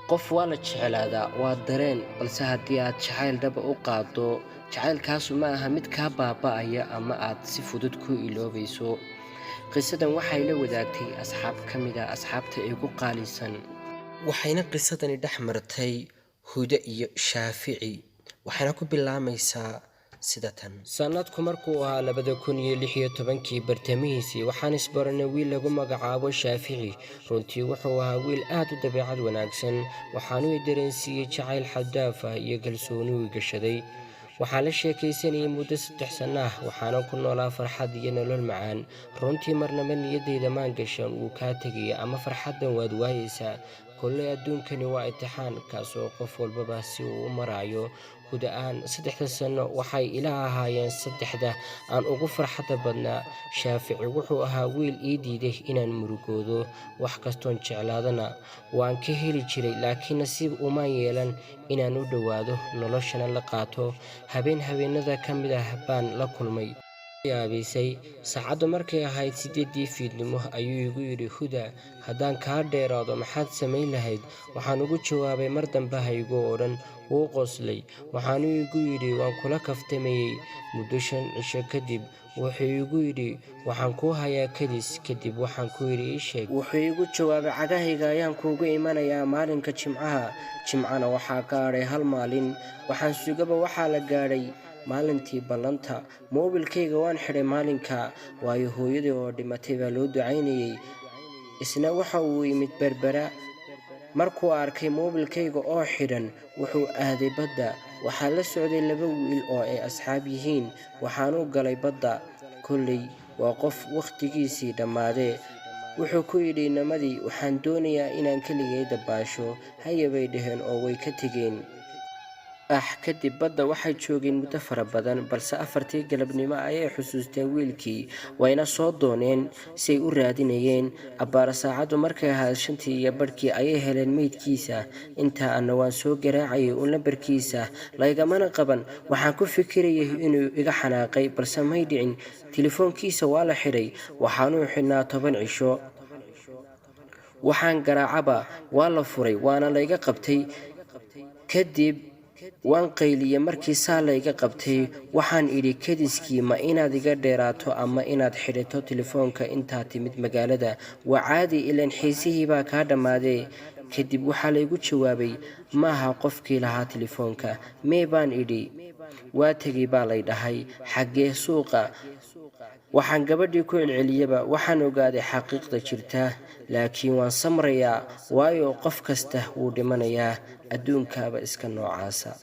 qof waa la jeclaadaa waa dareen balse haddii aad jacayl dhaba u qaado jacaylkaasu ma aha mid kaa baaba'aya ama aad si fudud ku iloobayso. qisadan waxay la wadaagtay asxaab ka mid ah asxaabta ugu qaalisan, waxayna qisadani dhex martay huda iyo shaafici. waxayna ku bilaamaysaa sida tan. sanadku markuu ahaa 2016 bartamihiisii waxaan isbaranay wiil lagu magacaabo shaafici. runtii wuxuu ahaa wiil aad u dabeecad wanaagsan, waxaanu i dareensiiyey jacayl xad-dhaaf ah iyo kalsooni u gashaday. waxaan la sheekaysanayay muddo 3 sano ah, waxaana ku noolaa farxad iyo nolol macaan. runtii marnaba niyaddayda maan gashan wuu kaa tegaya ama farxaddan waad waayeysaa. kolley adduunkani waa imtixaan, kaasoo qof walbaba si uu u maraayo. huda-aan 3 sano waxay ila ahaayeen 3 aan ugu farxadda badnaa. shaafici wuxuu ahaa wiil ii diiday inaan murugoodo, wax kastoon jeclaadana waan ka heli jiray, laakiin nasiib umaan yeelan inaan u dhowaado noloshana la qaato. habeenada ka mid ah baan la kulmay yaabaysay. saacaddu markay ahayd 8 fiidnimo ayuu igu yidhi, huda, haddaan kaa dheeraado maxaad samayn lahayd? waxaan ugu jawaabay, mar dambe ha igu odhan. wuu qoslay, waxaanu igu yidhi, waan kula kaftamayey. muddo 5 cisho kadib wuxuu igu yidhi, waxaan kuu hayaa kadis. kadib waxaan ku yidhi, ii sheeg. wuxuu igu jawaabay, cagahayga ayaan kuugu imanayaa maalinka jimcaha. jimcana waxaa ka hadhay 1 maalin. waxaan sugaba waxaa la gaadhay maalintii ballanta. moobilkayga waan xidhay maalinka, waayo hooyadii oo dhimatay baa loo ducaynayay. isna waxa uu yimid berbera. markuu arkay moobilkayga oo xidhan wuxuu aaday badda. waxaa la socday 2 wiil oo ay asxaab yihiin. waxaanu galay badda. kolley waa qof wakhtigiisii dhammaadee. wuxuu ku yidhi inamadii, waxaan doonayaa inaan keligay dabaasho. haya bay dhaheen oo way ka tegeen. kadib badda waxay joogeen muddo fara badan, balse 4tii galabnimo ayay xusuusteen wiilkii, wayna soo dooneen say u raadinayeen. abbaara saacaddu markay ahayd 5:15 ayay heleen meydkiisa. intaa anna waan soo garaacayay u lambarkiisa, laygamana qaban. waxaan ku fikirayay inuu iga xanaaqay, balse may dhicin. telefoonkiisa waa la xidhay, waxaanuu xidhnaa 10 cisho. waxaan garaacaba waa la furay, waana layga qabtay. kadib waan qayliye. markii saa layga qabtay waxaan idhi, kadiskii ma inaad iga dheeraato ama inaad xidhato telefoonka intaad timid magaalada? waa caadi, ilaan xiisihii baa kaa dhammaadee. kadib waxaa laygu jawaabay, maaha qofkii lahaa telefoonka. mee baan idhi. waa tegay baa lay dhahay. xaggee? suuqa. waxaan gabadhii ku celceliyaba. waxaan ogaaday xaqiiqda jirta, laakiin waan samrayaa, waayo qof kasta wuu dhimanayaa. adduunkaaba iska noocaasa.